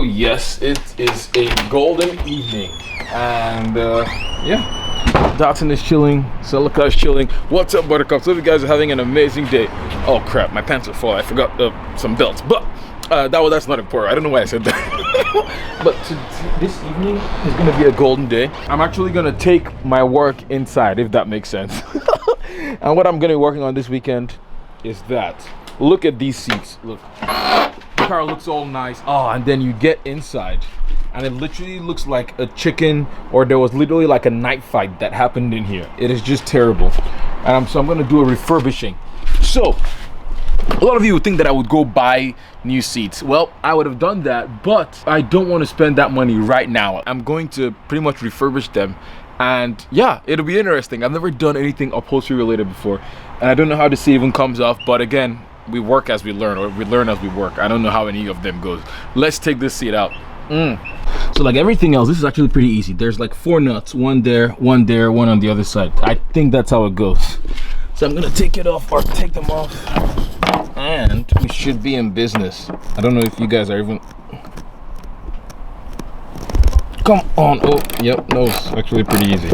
yes, it is a golden evening, and yeah, Datsun is chilling, Celica is chilling. What's up, Buttercups? Hope you guys are having an amazing day. Oh crap, my pants are full. I forgot some belts, but that's not important. I don't know why I said that. But this evening is gonna be a golden day. I'm actually gonna take my work inside, if that makes sense. And what I'm gonna be working on this weekend is that. Look at these seats. Look. The car looks all nice. Oh, and then you get inside and it literally looks like a chicken, or there was literally like a night fight that happened in here. It is just terrible. And so I'm gonna do a refurbishing. So a lot of you would think that I would go buy new seats. Well, I would have done that, but I don't want to spend that money right now. I'm going to pretty much refurbish them, and yeah, it'll be interesting. I've never done anything upholstery related before, and I don't know how the seat even comes off, but again, we work as we learn, or we learn as we work. I don't know how any of them goes. Let's take this seat out. So like everything else, this is actually pretty easy. There's like 4 nuts, one there, one on the other side. I think that's how it goes. So I'm gonna take it off, or take them off, and we should be in business. I don't know if you guys are even... Come on. Oh, yep, no, it's actually pretty easy.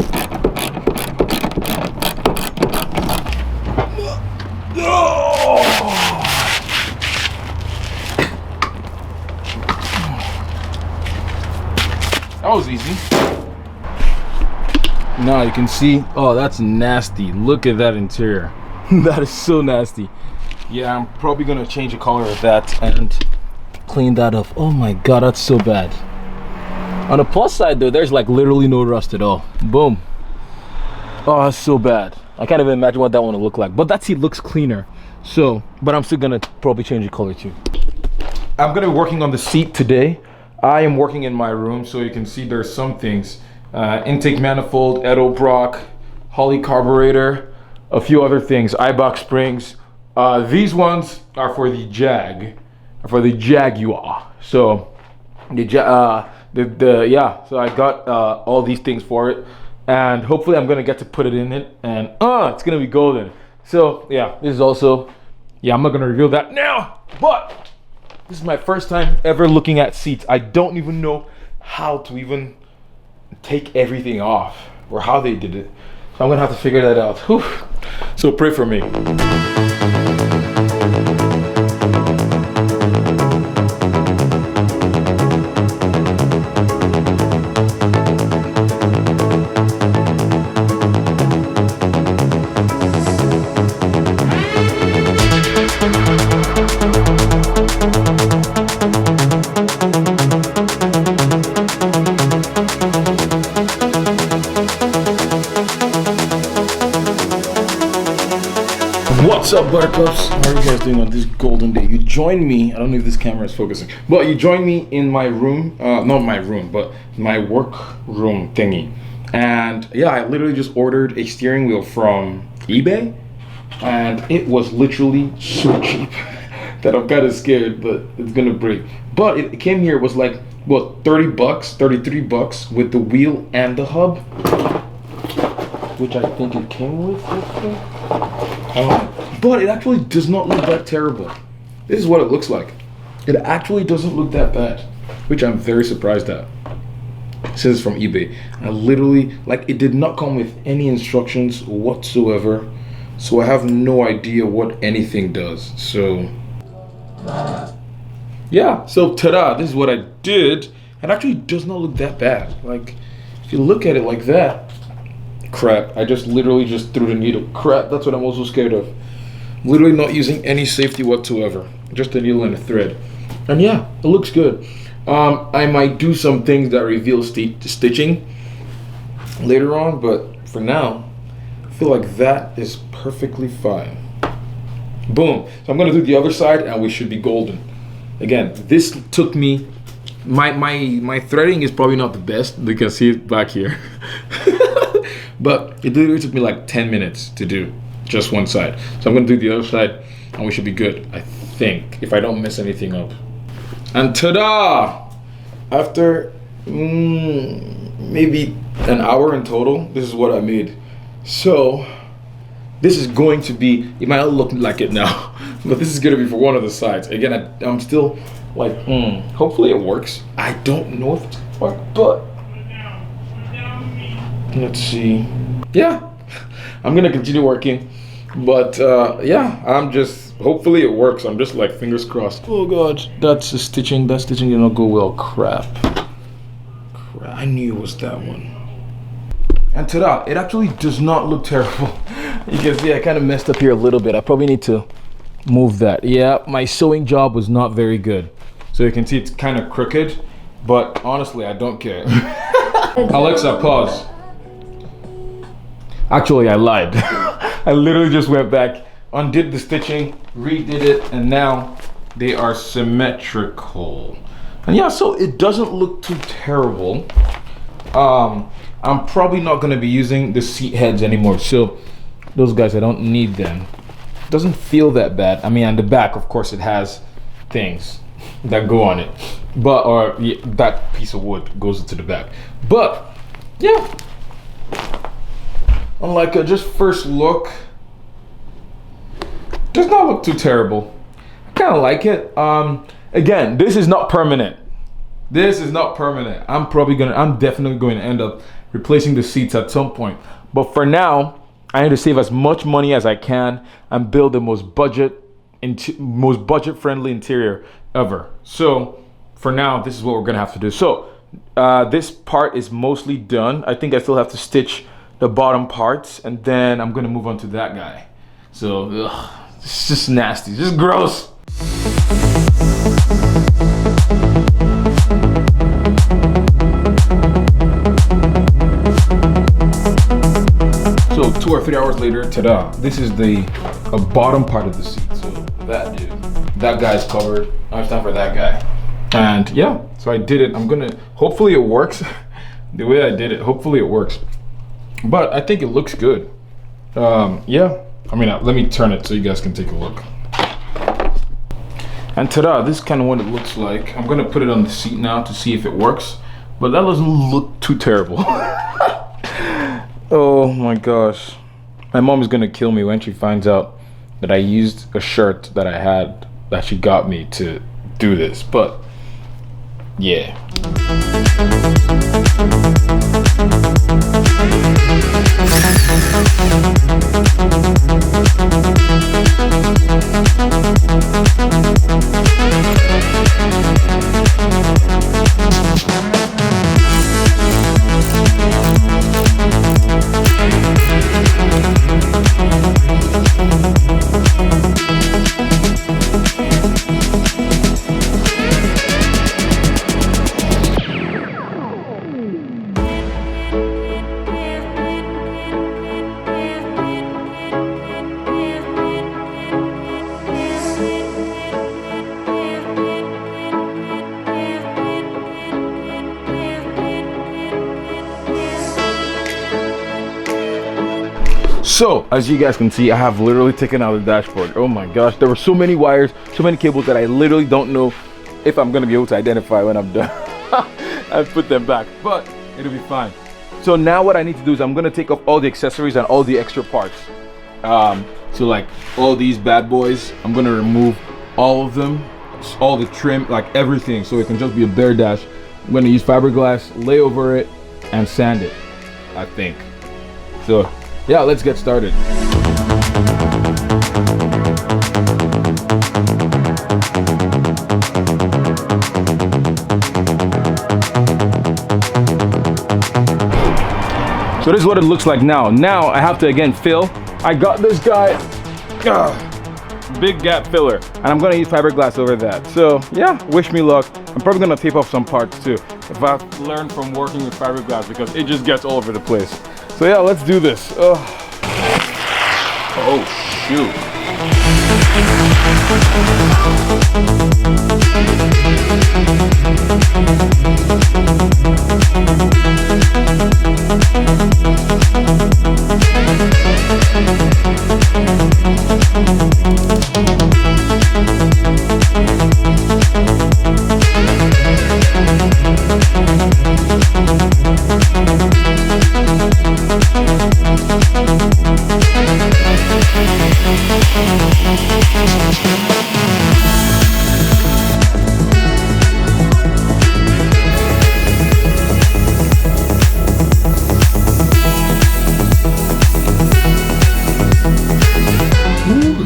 That was easy. Now you can see, oh, that's nasty. Look at that interior. That is so nasty. Yeah, I'm probably gonna change the color of that and clean that up. Oh my god, that's so bad. On the plus side though, there's like literally no rust at all. Boom. Oh, that's so bad. I can't even imagine what that one will look like. But that seat looks cleaner. So, but I'm still gonna probably change the color too. I'm gonna be working on the seat today. I am working in my room, so you can see there's some things. Intake manifold, Edo Brock, Holley carburetor, a few other things, Eibach springs. These ones are for the Jaguar. So yeah, so I got all these things for it, and hopefully I'm gonna get to put it in it, and it's gonna be golden. So yeah, this is also, yeah, I'm not gonna reveal that now, but this is my first time ever looking at seats. I don't even know how to even take everything off, or how they did it. So I'm gonna have to figure that out. Whew. So pray for me. What's up, Buttercups? How are you guys doing on this golden day? You joined me, I don't know if this camera is focusing, but you joined me in my room, not my room, but my work room thingy. And yeah, I literally just ordered a steering wheel from eBay, and it was literally so cheap that I'm kind of scared, but it's gonna break. But it came here, it was like, what, 30 bucks, 33 bucks with the wheel and the hub, which I think it came with, but it actually does not look that terrible. This is what it looks like. It actually doesn't look that bad, which I'm very surprised at. It says from eBay. I literally, like, it did not come with any instructions whatsoever, so I have no idea what anything does. So yeah, so ta-da, this is what I did. It actually does not look that bad. Like, if you look at it like that, crap, I just literally just threw the needle. Crap, that's what I'm also scared of. Literally not using any safety whatsoever, just a needle and a thread. And yeah, it looks good. I might do some things that reveal stitching later on, but for now, I feel like that is perfectly fine. Boom. So I'm gonna do the other side, and we should be golden. Again, this took me, my threading is probably not the best. You can see it back here. But it literally took me like 10 minutes to do just one side. So I'm gonna do the other side, and we should be good, I think, if I don't mess anything up. And ta-da! After maybe an hour in total, this is what I made. So this is going to be, it might not look like it now, but this is gonna be for one of the sides. Again, I'm still like, hopefully it works. I don't know if it's gonna work, but let's see. Yeah, I'm gonna continue working, but yeah, I'm just, hopefully it works. I'm just like fingers crossed. Oh god, that's the stitching. That stitching did not go well. Crap. I knew it was that one. And ta-da, it actually does not look terrible. You can see I kind of messed up here a little bit. I probably need to move that. Yeah, my sewing job was not very good. So you can see it's kind of crooked, but honestly, I don't care. Alexa, pause. Actually, I lied. I literally just went back, undid the stitching, redid it, and now they are symmetrical. And yeah, so it doesn't look too terrible. I'm probably not gonna be using the seat heads anymore. So those guys, I don't need them. Doesn't feel that bad. I mean, on the back, of course, it has things that go on it, but yeah, that piece of wood goes into the back. But yeah, on like a just first look, does not look too terrible. I kind of like it. Again, this is not permanent. This is not permanent. I'm definitely going to end up replacing the seats at some point. But for now, I need to save as much money as I can and build the most budget-friendly interior ever. So for now, this is what we're gonna have to do. So this part is mostly done. I think I still have to stitch the bottom parts, and then I'm gonna move on to that guy. So it's just nasty, just gross. So 2 or 3 hours later, ta-da! This is the bottom part of the seat. So that dude, that guy's covered. Now it's time for that guy. And yeah, so I did it. Hopefully it works. The way I did it, hopefully it works. But I think it looks good. Yeah, I mean, let me turn it so you guys can take a look. And ta-da, this is kind of what it looks like. I'm gonna put it on the seat now to see if it works, but that doesn't look too terrible. Oh my gosh. My mom is gonna kill me when she finds out that I used a shirt that I had that she got me to do this, but yeah. So, as you guys can see, I have literally taken out the dashboard. Oh my gosh, there were so many wires, so many cables that I literally don't know if I'm gonna be able to identify when I'm done. I put them back, but it'll be fine. So now what I need to do is I'm gonna take off all the accessories and all the extra parts. So like all these bad boys, I'm gonna remove all of them, all the trim, like everything, so it can just be a bare dash. I'm gonna use fiberglass, lay over it, and sand it, I think. So yeah, let's get started. So this is what it looks like now. Now I have to again fill. I got this guy, big gap filler, and I'm gonna use fiberglass over that. So yeah, wish me luck. I'm probably gonna tape off some parts too, if I've learned from working with fiberglass, because it just gets all over the place. So yeah, let's do this. Oh shoot.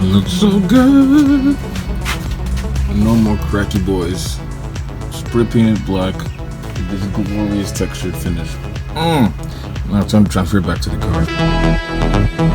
Looks so good. No more cracky boys. Spray painted black with this glorious textured finish. Now it's time to transfer it back to the car.